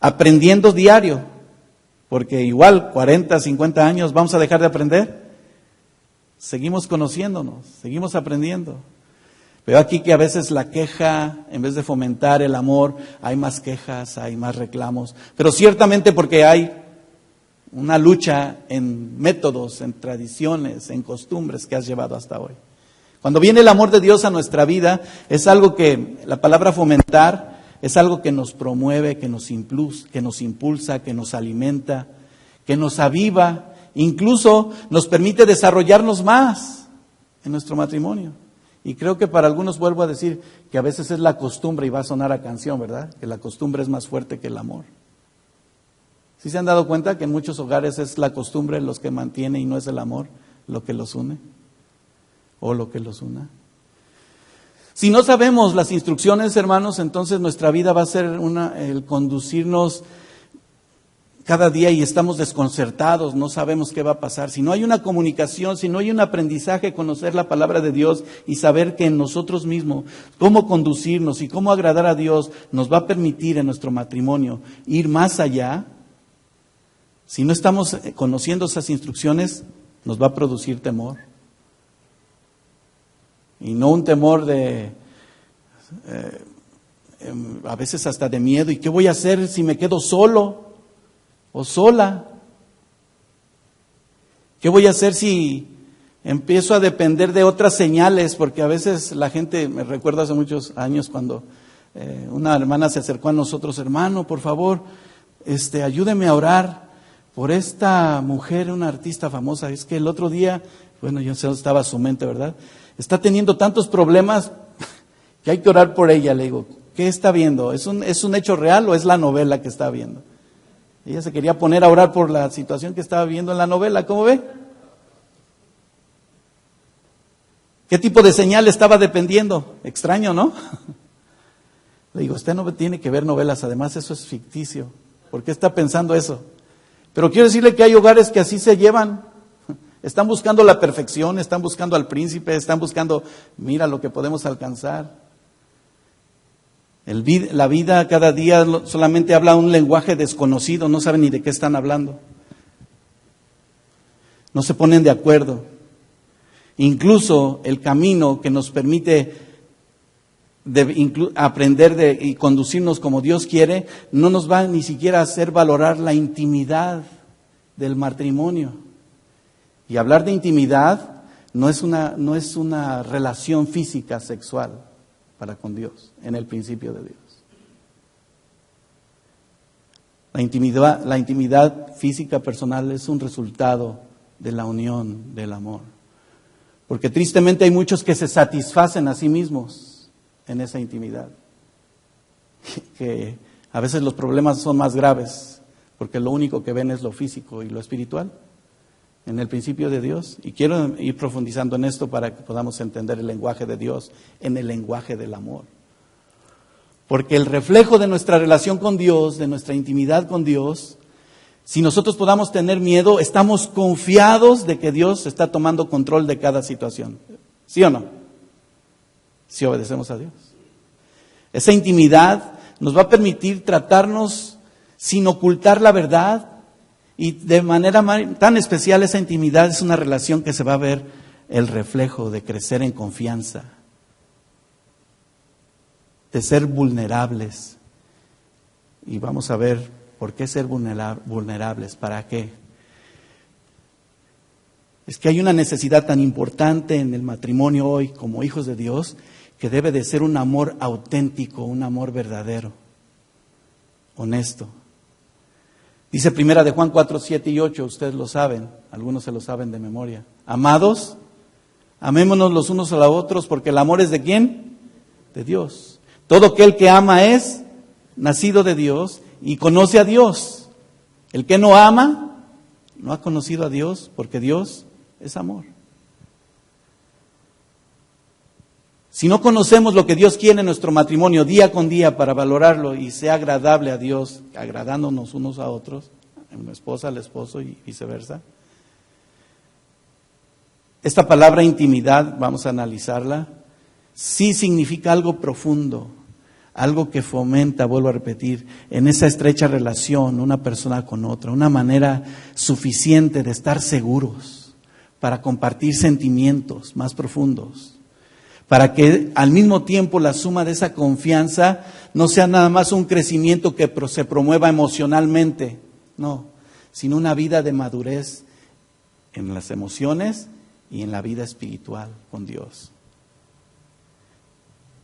aprendiendo diario, porque igual 40, 50 años vamos a dejar de aprender. Seguimos conociéndonos, seguimos aprendiendo. Veo aquí que a veces la queja, en vez de fomentar el amor, hay más quejas, hay más reclamos, pero ciertamente porque hay una lucha en métodos, en tradiciones, en costumbres que has llevado hasta hoy. Cuando viene el amor de Dios a nuestra vida, es algo que, la palabra fomentar, es algo que nos promueve, que nos impulsa, que nos alimenta, que nos aviva, incluso nos permite desarrollarnos más en nuestro matrimonio. Y creo que para algunos, vuelvo a decir, que a veces es la costumbre, y va a sonar a canción, ¿verdad? Que la costumbre es más fuerte que el amor. ¿Sí se han dado cuenta que en muchos hogares es la costumbre los que mantiene y no es el amor lo que los une? O lo que los una. Si no sabemos las instrucciones, hermanos, entonces nuestra vida va a ser el conducirnos cada día y estamos desconcertados, no sabemos qué va a pasar. Si no hay una comunicación, si no hay un aprendizaje, conocer la palabra de Dios y saber que en nosotros mismos, cómo conducirnos y cómo agradar a Dios, nos va a permitir en nuestro matrimonio ir más allá. Si no estamos conociendo esas instrucciones, nos va a producir temor. Y no un temor a veces hasta de miedo. ¿Y qué voy a hacer si me quedo solo o sola? ¿Qué voy a hacer si empiezo a depender de otras señales? Porque a veces la gente, me recuerdo hace muchos años cuando una hermana se acercó a nosotros: hermano, por favor, ayúdeme a orar por esta mujer, una artista famosa. Es que el otro día, bueno, yo sé, estaba su mente, ¿verdad? Está teniendo tantos problemas que hay que orar por ella. Le digo, ¿qué está viendo? ¿Es un hecho real o es la novela que está viendo? Ella se quería poner a orar por la situación que estaba viendo en la novela, ¿cómo ve? ¿Qué tipo de señal estaba dependiendo? Extraño, ¿no? Le digo, usted no tiene que ver novelas, además eso es ficticio. ¿Por qué está pensando eso? Pero quiero decirle que hay hogares que así se llevan. Están buscando la perfección, están buscando al príncipe, están buscando, mira lo que podemos alcanzar. La vida cada día solamente habla un lenguaje desconocido, no saben ni de qué están hablando. No se ponen de acuerdo. Incluso el camino que nos permite aprender y conducirnos como Dios quiere, no nos va ni siquiera a hacer valorar la intimidad del matrimonio. Y hablar de intimidad no es una relación física sexual para con Dios, en el principio de Dios. La intimidad física personal es un resultado de la unión del amor. Porque tristemente hay muchos que se satisfacen a sí mismos en esa intimidad. Que a veces los problemas son más graves, porque lo único que ven es lo físico y lo espiritual en el principio de Dios. Y quiero ir profundizando en esto para que podamos entender el lenguaje de Dios en el lenguaje del amor. Porque el reflejo de nuestra relación con Dios, de nuestra intimidad con Dios, si nosotros podamos tener miedo, estamos confiados de que Dios está tomando control de cada situación. ¿Sí o no? Si obedecemos a Dios. Esa intimidad nos va a permitir tratarnos sin ocultar la verdad. Y de manera tan especial esa intimidad es una relación que se va a ver el reflejo de crecer en confianza, de ser vulnerables. Y vamos a ver por qué ser vulnerables, para qué. Es que hay una necesidad tan importante en el matrimonio hoy como hijos de Dios, que debe de ser un amor auténtico, un amor verdadero, honesto. Dice Primera de Juan 4, 7 y 8, ustedes lo saben, algunos se lo saben de memoria. Amados, amémonos los unos a los otros, porque el amor es ¿de quién? De Dios. Todo aquel que ama es nacido de Dios y conoce a Dios. El que no ama, no ha conocido a Dios, porque Dios es amor. Si no conocemos lo que Dios quiere en nuestro matrimonio día con día para valorarlo y sea agradable a Dios, agradándonos unos a otros, a la esposa, al esposo y viceversa. Esta palabra intimidad, vamos a analizarla, sí significa algo profundo, algo que fomenta, vuelvo a repetir, en esa estrecha relación una persona con otra, una manera suficiente de estar seguros para compartir sentimientos más profundos, para que al mismo tiempo la suma de esa confianza no sea nada más un crecimiento que se promueva emocionalmente, no, sino una vida de madurez en las emociones y en la vida espiritual con Dios.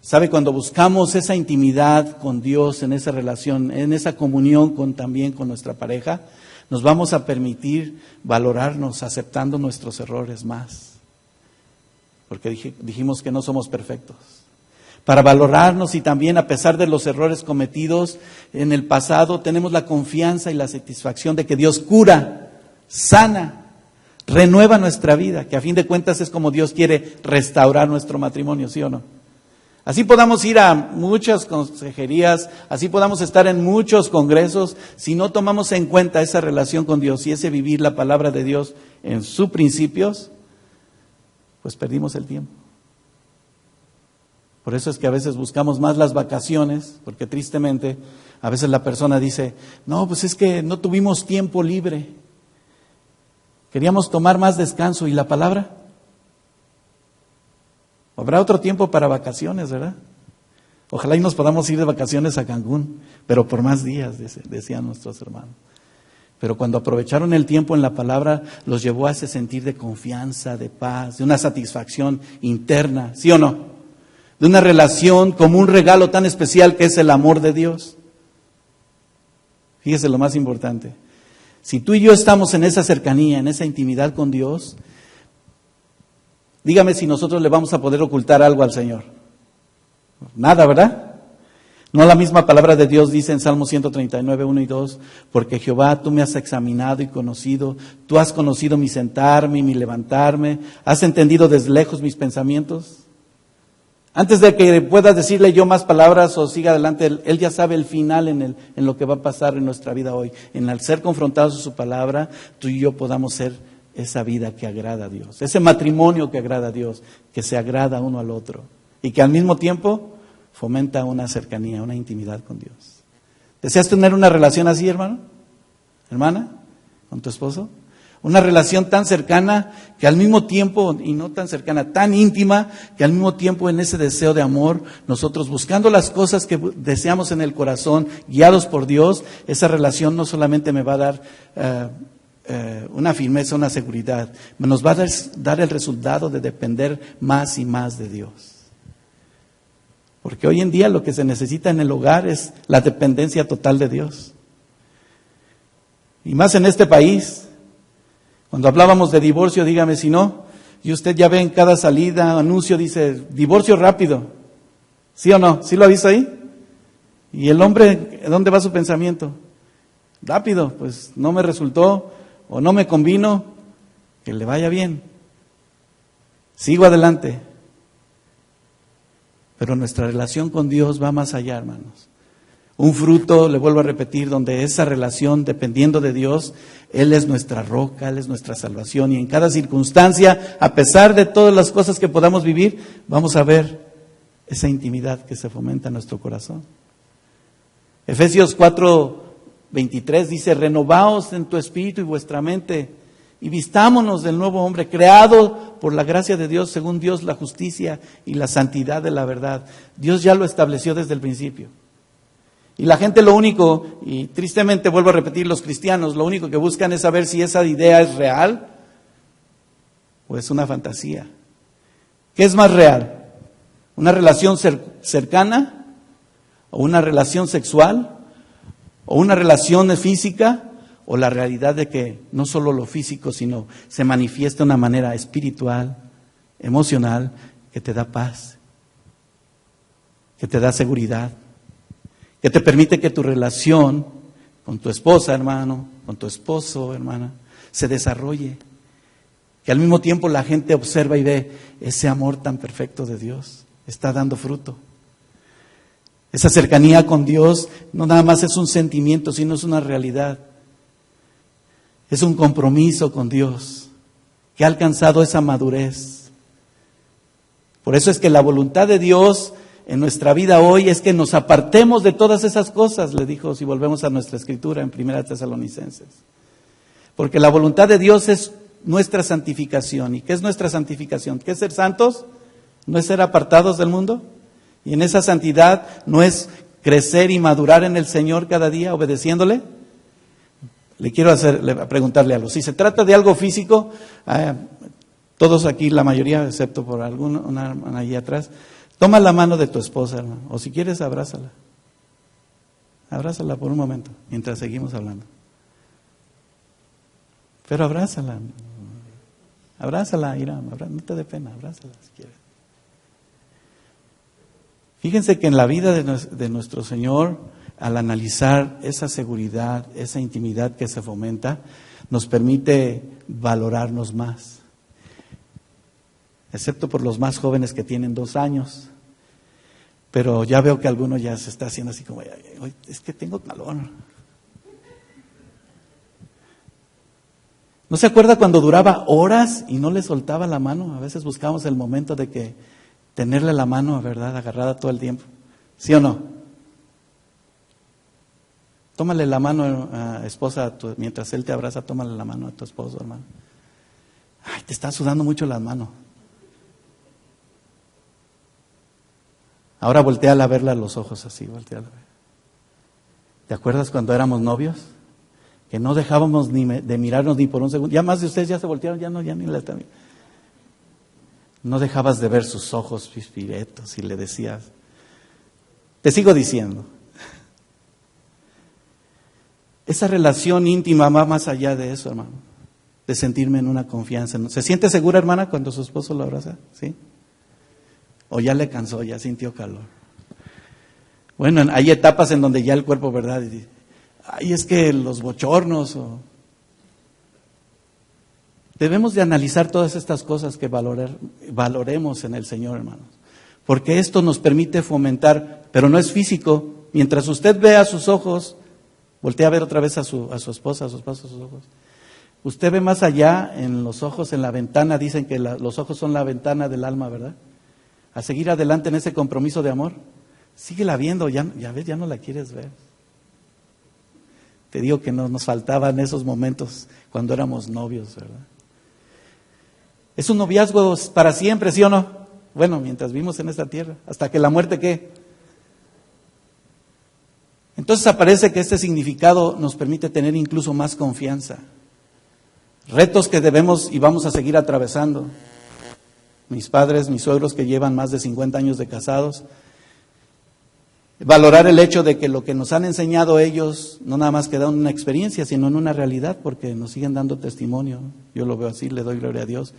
¿Sabe? Cuando buscamos esa intimidad con Dios, en esa relación, en esa comunión también con nuestra pareja, nos vamos a permitir valorarnos aceptando nuestros errores más. Porque dijimos que no somos perfectos. Para valorarnos y también a pesar de los errores cometidos en el pasado, tenemos la confianza y la satisfacción de que Dios cura, sana, renueva nuestra vida, que a fin de cuentas es como Dios quiere restaurar nuestro matrimonio, ¿sí o no? Así podamos ir a muchas consejerías, así podamos estar en muchos congresos, si no tomamos en cuenta esa relación con Dios y ese vivir la palabra de Dios en sus principios, pues perdimos el tiempo. Por eso es que a veces buscamos más las vacaciones, porque tristemente a veces la persona dice, no, pues es que no tuvimos tiempo libre, queríamos tomar más descanso, ¿y la palabra? Habrá otro tiempo para vacaciones, ¿verdad? Ojalá y nos podamos ir de vacaciones a Cancún, pero por más días, decían nuestros hermanos. Pero cuando aprovecharon el tiempo en la palabra, los llevó a ese sentir de confianza, de paz, de una satisfacción interna, ¿sí o no? De una relación como un regalo tan especial que es el amor de Dios. Fíjese lo más importante. Si tú y yo estamos en esa cercanía, en esa intimidad con Dios, dígame si nosotros le vamos a poder ocultar algo al Señor. Nada, ¿verdad? No, la misma palabra de Dios dice en Salmo 139, 1 y 2, porque Jehová, tú me has examinado y conocido, tú has conocido mi sentarme y mi levantarme, has entendido desde lejos mis pensamientos. Antes de que puedas decirle yo más palabras o siga adelante, Él ya sabe el final en lo que va a pasar en nuestra vida hoy. En al ser confrontados a su palabra, tú y yo podamos ser esa vida que agrada a Dios, ese matrimonio que agrada a Dios, que se agrada uno al otro y que al mismo tiempo fomenta una cercanía, una intimidad con Dios. ¿Deseas tener una relación así, hermano? ¿Hermana? ¿Con tu esposo? Una relación tan cercana que al mismo tiempo, y no tan cercana, tan íntima, que al mismo tiempo en ese deseo de amor, nosotros buscando las cosas que deseamos en el corazón, guiados por Dios, esa relación no solamente me va a dar una firmeza, una seguridad, nos va a dar el resultado de depender más y más de Dios. Porque hoy en día lo que se necesita en el hogar es la dependencia total de Dios. Y más en este país. Cuando hablábamos de divorcio, dígame si no, y usted ya ve en cada salida, anuncio, dice, divorcio rápido. ¿Sí o no? ¿Sí lo ha visto ahí? Y el hombre, ¿dónde va su pensamiento? Rápido, pues no me resultó o no me convino, que le vaya bien. Sigo adelante. Pero nuestra relación con Dios va más allá, hermanos. Un fruto, le vuelvo a repetir, donde esa relación, dependiendo de Dios, Él es nuestra roca, Él es nuestra salvación. Y en cada circunstancia, a pesar de todas las cosas que podamos vivir, vamos a ver esa intimidad que se fomenta en nuestro corazón. Efesios 4:23 dice, renovaos en tu espíritu y vuestra mente, y vistámonos del nuevo hombre, creado por la gracia de Dios, según Dios, la justicia y la santidad de la verdad. Dios ya lo estableció desde el principio. Y la gente lo único, y tristemente vuelvo a repetir, los cristianos, lo único que buscan es saber si esa idea es real o es una fantasía. ¿Qué es más real? ¿Una relación cercana? ¿O una relación sexual? ¿O una relación física? ¿O la realidad de que no solo lo físico, sino se manifiesta de una manera espiritual, emocional, que te da paz, que te da seguridad, que te permite que tu relación con tu esposa, hermano, con tu esposo, hermana, se desarrolle? Que al mismo tiempo la gente observa y ve ese amor tan perfecto de Dios, está dando fruto. Esa cercanía con Dios no nada más es un sentimiento, sino es una realidad. Es un compromiso con Dios que ha alcanzado esa madurez, Por eso es que la voluntad de Dios en nuestra vida hoy es que nos apartemos de todas esas cosas, le dijo, si volvemos a nuestra escritura en 1 Tesalonicenses. Porque la voluntad de Dios es nuestra santificación. ¿Y qué es nuestra santificación? ¿Qué es ser santos? ¿No es ser apartados del mundo? Y en esa santidad no es crecer y madurar en el Señor cada día obedeciéndole. Le quiero preguntarle algo. Si se trata de algo físico, todos aquí, la mayoría, excepto por una allí atrás, toma la mano de tu esposa, hermano. O si quieres, abrázala. Abrázala por un momento, mientras seguimos hablando. Pero abrázala. Abrázala, Irán. No te dé pena, abrázala si quieres. Fíjense que en la vida de nuestro Señor, al analizar esa seguridad, esa intimidad que se fomenta, nos permite valorarnos más. Excepto por los más jóvenes que tienen 2 años. Pero ya veo que alguno ya se está haciendo así como, es que tengo calor. ¿No se acuerda cuando duraba horas y no le soltaba la mano? A veces buscamos el momento de que tenerle la mano, ¿verdad?, agarrada todo el tiempo. ¿Sí o no? Tómale la mano, esposa, mientras él te abraza, tómale la mano a tu esposo, hermano. Ay, te están sudando mucho las manos. Ahora volteala a verla a los ojos así, volteala a ver. ¿Te acuerdas cuando éramos novios? Que no dejábamos de mirarnos ni por un segundo. Ya más de ustedes ya se voltearon, ya ni la están viendo. No dejabas de ver sus ojos pispiretos y le decías, te sigo diciendo. Esa relación íntima va más allá de eso, hermano, de sentirme en una confianza. ¿Se siente segura, hermana, cuando su esposo lo abraza? ¿Sí? O ya le cansó, ya sintió calor. Bueno, hay etapas en donde ya el cuerpo, ¿verdad? Ay, es que los bochornos. Debemos de analizar todas estas cosas que valoremos en el Señor, hermanos. Porque esto nos permite fomentar, pero no es físico. Mientras usted ve a sus ojos, voltea a ver otra vez a su esposa, a su esposo, a sus ojos. Usted ve más allá en los ojos, en la ventana. Dicen que los ojos son la ventana del alma, ¿verdad? A seguir adelante en ese compromiso de amor. Síguela viendo, ya ves, ya no la quieres ver. Te digo que nos faltaban esos momentos cuando éramos novios, ¿verdad? Es un noviazgo para siempre, ¿sí o no? Bueno, mientras vivimos en esta tierra, hasta que la muerte, ¿qué? Entonces aparece que este significado nos permite tener incluso más confianza. Retos que debemos y vamos a seguir atravesando. Mis padres, mis suegros que llevan más de 50 años de casados, valorar el hecho de que lo que nos han enseñado ellos no nada más queda en una experiencia, sino en una realidad, porque nos siguen dando testimonio. Yo lo veo así, le doy gloria a Dios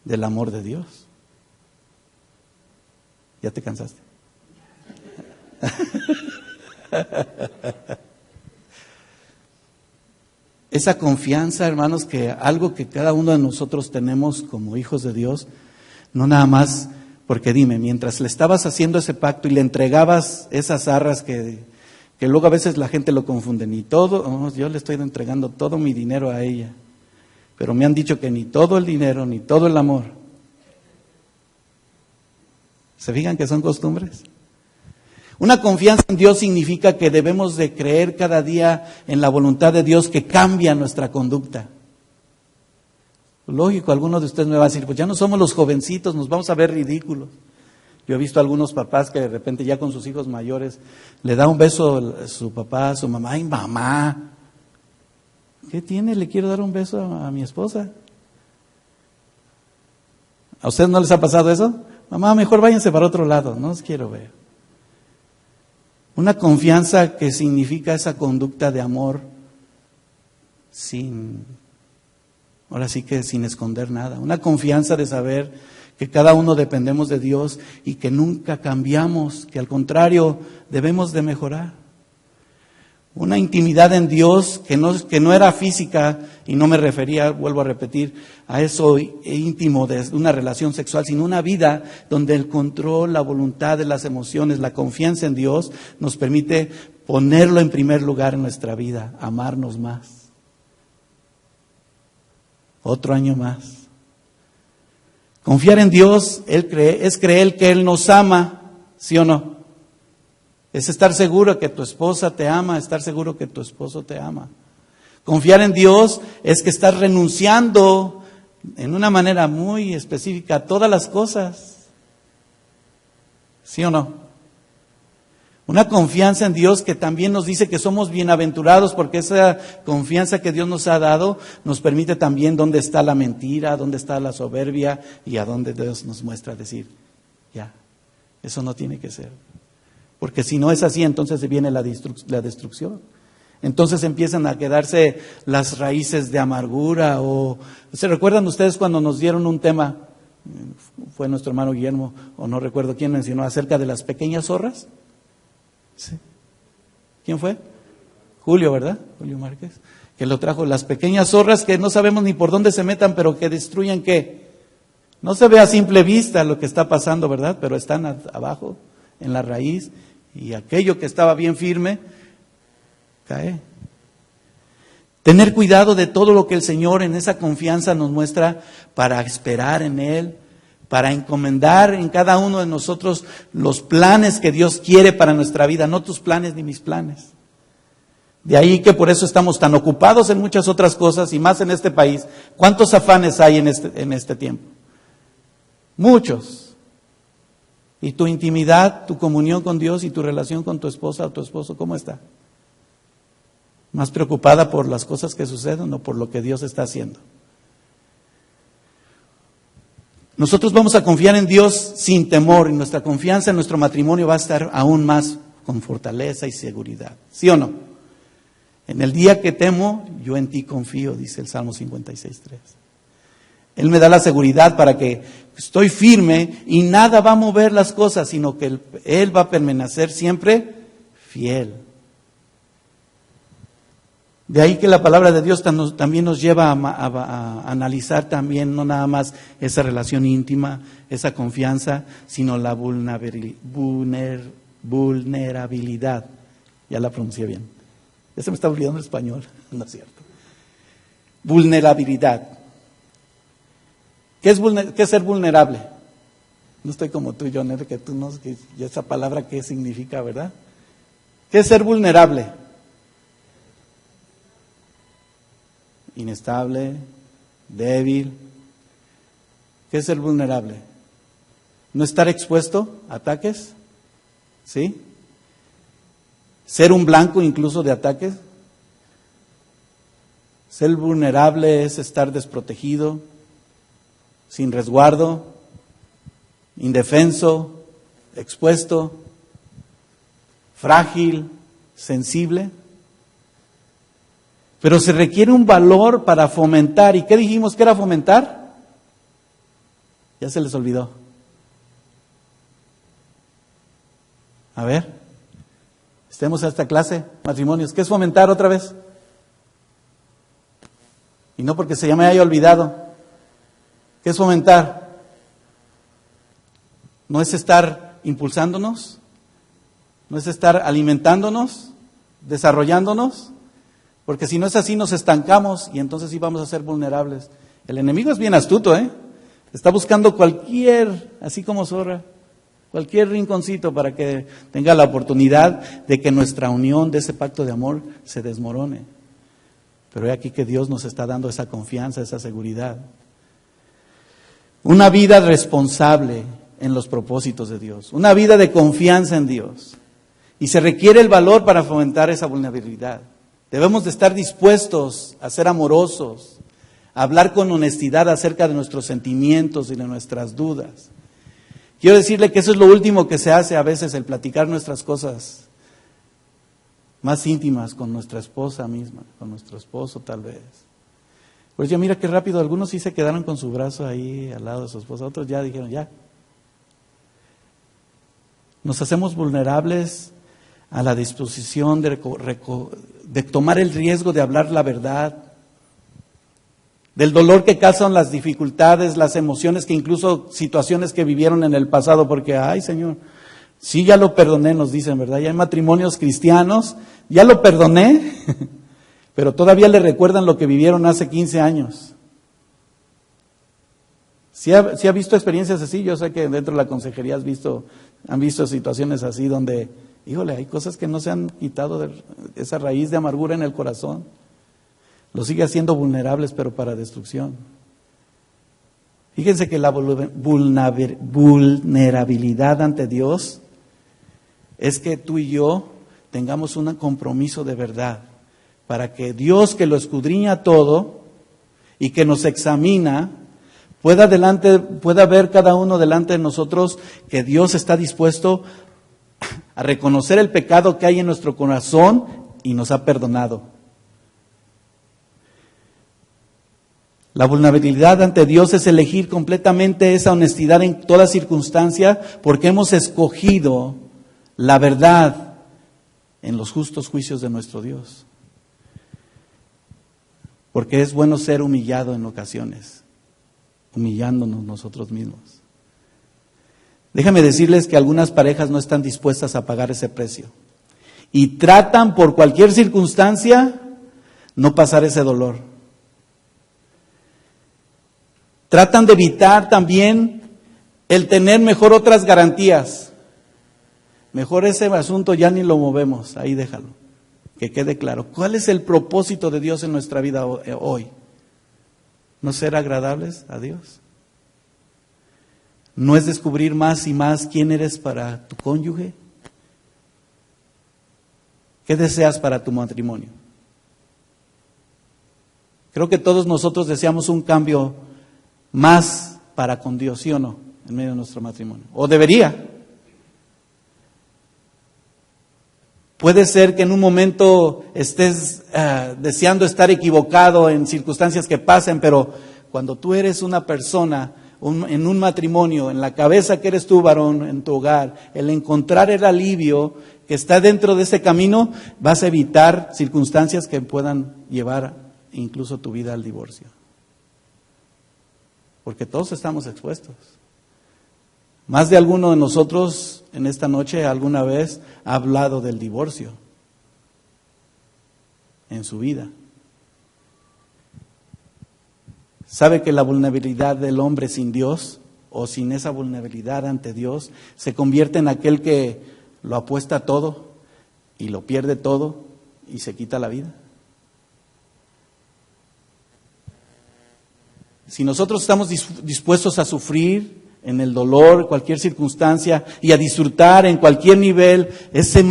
del amor de Dios. ¿Ya te cansaste? Esa confianza, hermanos, que algo que cada uno de nosotros tenemos como hijos de Dios, no nada más, porque dime, mientras le estabas haciendo ese pacto y le entregabas esas arras que luego a veces la gente lo confunde, yo le estoy entregando todo mi dinero a ella, pero me han dicho que ni todo el dinero, ni todo el amor. ¿Se fijan que son costumbres? Una confianza en Dios significa que debemos de creer cada día en la voluntad de Dios que cambia nuestra conducta. Lógico, algunos de ustedes me van a decir, pues ya no somos los jovencitos, nos vamos a ver ridículos. Yo he visto a algunos papás que de repente ya con sus hijos mayores le da un beso a su papá, a su mamá. ¡Ay, mamá! ¿Qué tiene? Le quiero dar un beso a mi esposa. ¿A ustedes no les ha pasado eso? Mamá, mejor váyanse para otro lado, no los quiero ver. Una confianza que significa esa conducta de amor ahora sí que sin esconder nada. Una confianza de saber que cada uno dependemos de Dios y que nunca cambiamos, que al contrario debemos de mejorar. Una intimidad en Dios que no era física, y no me refería, vuelvo a repetir, a eso íntimo de una relación sexual, sino una vida donde el control, la voluntad de las emociones, la confianza en Dios nos permite ponerlo en primer lugar en nuestra vida, amarnos más. Otro año más. Confiar en Dios es creer que Él nos ama, ¿sí o no? Es estar seguro que tu esposa te ama, estar seguro que tu esposo te ama. Confiar en Dios es que estás renunciando en una manera muy específica a todas las cosas, ¿sí o no? Una confianza en Dios que también nos dice que somos bienaventurados, porque esa confianza que Dios nos ha dado nos permite también dónde está la mentira, dónde está la soberbia y a dónde Dios nos muestra decir, ya, eso no tiene que ser. Porque si no es así, entonces viene la destrucción. Entonces empiezan a quedarse las raíces de amargura. ¿Se recuerdan ustedes cuando nos dieron un tema? Fue nuestro hermano Guillermo, o no recuerdo quién mencionó, acerca de las pequeñas zorras. ¿Sí? ¿Quién fue? Julio, ¿verdad? Julio Márquez, que lo trajo. Las pequeñas zorras que no sabemos ni por dónde se metan, pero que destruyen ¿qué? No se ve a simple vista lo que está pasando, ¿verdad? Pero están abajo, en la raíz, y aquello que estaba bien firme, cae. Tener cuidado de todo lo que el Señor en esa confianza nos muestra para esperar en Él, para encomendar en cada uno de nosotros los planes que Dios quiere para nuestra vida, no tus planes ni mis planes. De ahí que por eso estamos tan ocupados en muchas otras cosas y más en este país. ¿Cuántos afanes hay en este tiempo? Muchos. ¿Y tu intimidad, tu comunión con Dios y tu relación con tu esposa o tu esposo, cómo está? ¿Más preocupada por las cosas que suceden o por lo que Dios está haciendo? Nosotros vamos a confiar en Dios sin temor y nuestra confianza en nuestro matrimonio va a estar aún más con fortaleza y seguridad. ¿Sí o no? En el día que temo, yo en ti confío, dice el Salmo 56:3. Él me da la seguridad para que estoy firme y nada va a mover las cosas, sino que Él va a permanecer siempre fiel. De ahí que la palabra de Dios también nos lleva a analizar también no nada más esa relación íntima, esa confianza, sino la vulnerabilidad. Ya la pronuncié bien. Ya se me está olvidando el español, no es cierto. Vulnerabilidad. ¿Qué es ser vulnerable? No estoy como tú, John, que tú no, que esa palabra qué significa, ¿verdad? ¿Qué es ser vulnerable? Inestable, débil. ¿Qué es ser vulnerable? No estar expuesto a ataques, ¿sí? Ser un blanco incluso de ataques. Ser vulnerable es estar desprotegido, sin resguardo, indefenso, expuesto, frágil, sensible. Pero se requiere un valor para fomentar. ¿Y qué dijimos que era fomentar? Ya se les olvidó. A ver, estemos a esta clase, matrimonios. ¿Qué es fomentar otra vez? Y no porque se me haya olvidado. ¿Qué es fomentar? ¿No es estar impulsándonos? ¿No es estar alimentándonos? ¿Desarrollándonos? Porque si no es así nos estancamos y entonces sí vamos a ser vulnerables. El enemigo es bien astuto, ¿eh? Está buscando así como zorra, cualquier rinconcito para que tenga la oportunidad de que nuestra unión de ese pacto de amor se desmorone. Pero he aquí que Dios nos está dando esa confianza, esa seguridad. Una vida responsable en los propósitos de Dios, una vida de confianza en Dios. Y se requiere el valor para fomentar esa vulnerabilidad. Debemos de estar dispuestos a ser amorosos, a hablar con honestidad acerca de nuestros sentimientos y de nuestras dudas. Quiero decirle que eso es lo último que se hace a veces, el platicar nuestras cosas más íntimas con nuestra esposa misma, con nuestro esposo tal vez. Pues ya mira qué rápido, algunos sí se quedaron con su brazo ahí al lado de su esposa, otros ya dijeron ya. Nos hacemos vulnerables a la disposición de tomar el riesgo de hablar la verdad, del dolor que causan las dificultades, las emociones, que incluso situaciones que vivieron en el pasado, porque, ay Señor, sí ya lo perdoné, nos dicen, ¿verdad? Ya hay matrimonios cristianos, ya lo perdoné, pero todavía le recuerdan lo que vivieron hace 15 años. ¿Sí ha visto experiencias así? Yo sé que dentro de la consejería han visto situaciones así donde, híjole, hay cosas que no se han quitado de esa raíz de amargura en el corazón. Los sigue haciendo vulnerables, pero para destrucción. Fíjense que la vulnerabilidad ante Dios es que tú y yo tengamos un compromiso de verdad, para que Dios, que lo escudriña todo y que nos examina, pueda ver cada uno delante de nosotros que Dios está dispuesto a reconocer el pecado que hay en nuestro corazón y nos ha perdonado. La vulnerabilidad ante Dios es elegir completamente esa honestidad en toda circunstancia, porque hemos escogido la verdad en los justos juicios de nuestro Dios. Porque es bueno ser humillado en ocasiones, humillándonos nosotros mismos. Déjame decirles que algunas parejas no están dispuestas a pagar ese precio y tratan por cualquier circunstancia no pasar ese dolor. Tratan de evitar también el tener mejor otras garantías. Mejor ese asunto ya ni lo movemos, ahí déjalo, que quede claro. ¿Cuál es el propósito de Dios en nuestra vida hoy? ¿No ser agradables a Dios? ¿No es descubrir más y más quién eres para tu cónyuge? ¿Qué deseas para tu matrimonio? Creo que todos nosotros deseamos un cambio más para con Dios, ¿sí o no? En medio de nuestro matrimonio. O debería. Puede ser que en un momento estés deseando estar equivocado en circunstancias que pasen, pero cuando tú eres una persona en un matrimonio, en la cabeza que eres tú, varón, en tu hogar, el encontrar el alivio que está dentro de ese camino, vas a evitar circunstancias que puedan llevar incluso tu vida al divorcio. Porque todos estamos expuestos. Más de alguno de nosotros en esta noche alguna vez ha hablado del divorcio en su vida. ¿Sabe que la vulnerabilidad del hombre sin Dios o sin esa vulnerabilidad ante Dios se convierte en aquel que lo apuesta todo y lo pierde todo y se quita la vida? Si nosotros estamos dispuestos a sufrir en el dolor, cualquier circunstancia, y a disfrutar en cualquier nivel, ese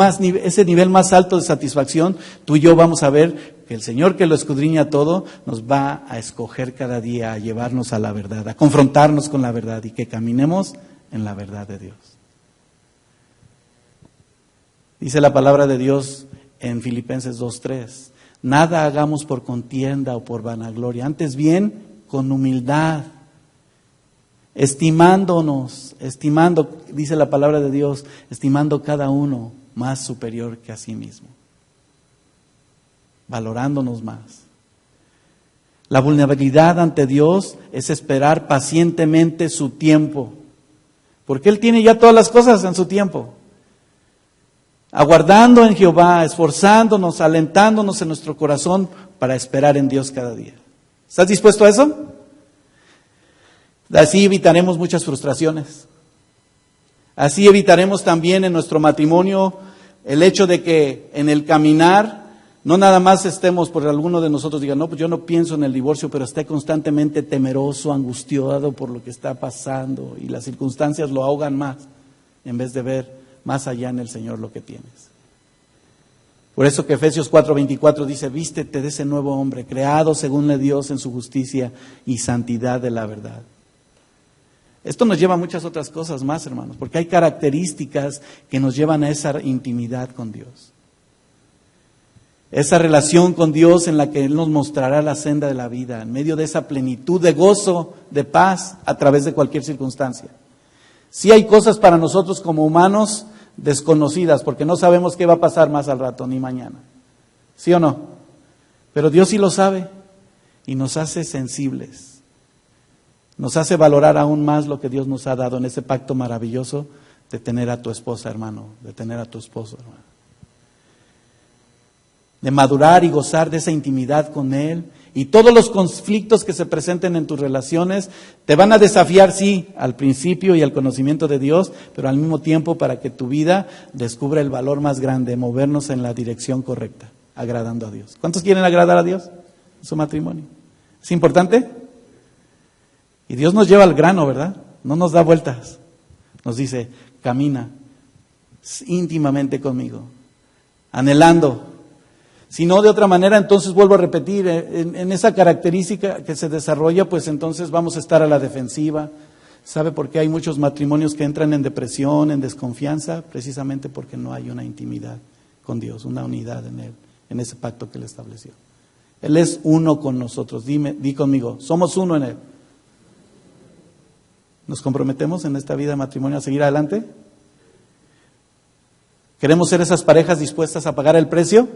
nivel más alto de satisfacción, tú y yo vamos a ver que el Señor, que lo escudriña todo, nos va a escoger cada día, a llevarnos a la verdad, a confrontarnos con la verdad y que caminemos en la verdad de Dios. Dice la palabra de Dios en Filipenses 2:3, nada hagamos por contienda o por vanagloria, antes bien con humildad, dice la palabra de Dios, estimando cada uno más superior que a sí mismo, valorándonos más. La vulnerabilidad ante Dios es esperar pacientemente su tiempo, porque Él tiene ya todas las cosas en su tiempo. Aguardando en Jehová, esforzándonos, alentándonos en nuestro corazón para esperar en Dios cada día. ¿Estás dispuesto a eso? Así evitaremos muchas frustraciones. Así evitaremos también en nuestro matrimonio el hecho de que en el caminar no nada más estemos, por alguno de nosotros diga, no, pues yo no pienso en el divorcio, pero esté constantemente temeroso, angustiado por lo que está pasando y las circunstancias lo ahogan más en vez de ver más allá en el Señor lo que tienes. Por eso que Efesios 4:24 dice, vístete de ese nuevo hombre, creado según le Dios en su justicia y santidad de la verdad. Esto nos lleva a muchas otras cosas más, hermanos, porque hay características que nos llevan a esa intimidad con Dios. Esa relación con Dios en la que Él nos mostrará la senda de la vida, en medio de esa plenitud de gozo, de paz, a través de cualquier circunstancia. Sí hay cosas para nosotros como humanos desconocidas, porque no sabemos qué va a pasar más al rato, ni mañana. ¿Sí o no? Pero Dios sí lo sabe y nos hace sensibles. Nos hace valorar aún más lo que Dios nos ha dado en ese pacto maravilloso de tener a tu esposa, hermano, de tener a tu esposo, hermano. De madurar y gozar de esa intimidad con Él Y todos los conflictos que se presenten en tus relaciones te van a desafiar, sí, al principio y al conocimiento de Dios, pero al mismo tiempo para que tu vida descubra el valor más grande, movernos en la dirección correcta, agradando a Dios. ¿Cuántos quieren agradar a Dios en su matrimonio? ¿Es importante? Y Dios nos lleva al grano, ¿verdad? No nos da vueltas. Nos dice, camina íntimamente conmigo, anhelando. Si no, de otra manera, entonces vuelvo a repetir, en esa característica que se desarrolla, pues entonces vamos a estar a la defensiva. ¿Sabe por qué hay muchos matrimonios que entran en depresión, en desconfianza? Precisamente porque no hay una intimidad con Dios, una unidad en Él, en ese pacto que Él estableció. Él es uno con nosotros. Di conmigo, somos uno en Él. ¿Nos comprometemos en esta vida de matrimonio a seguir adelante? ¿Queremos ser esas parejas dispuestas a pagar el precio?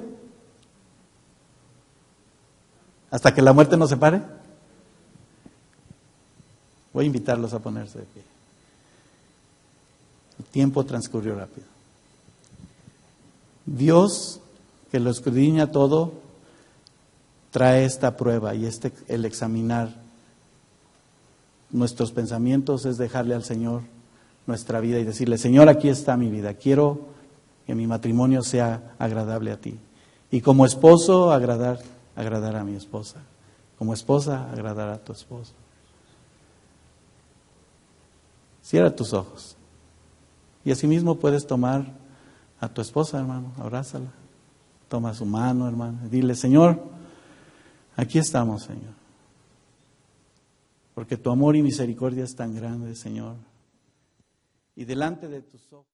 ¿Hasta que la muerte nos separe? Voy a invitarlos a ponerse de pie. El tiempo transcurrió rápido. Dios, que lo escudriña todo, trae esta prueba y el examinar nuestros pensamientos es dejarle al Señor nuestra vida y decirle, Señor, aquí está mi vida, quiero que mi matrimonio sea agradable a ti. Y como esposo, agradar a mi esposa. Como esposa, agradar a tu esposo. Cierra tus ojos. Y asimismo puedes tomar a tu esposa, hermano, abrázala. Toma su mano, hermano, y dile, Señor, aquí estamos, Señor. Porque tu amor y misericordia es tan grande, Señor. Y delante de tus ojos.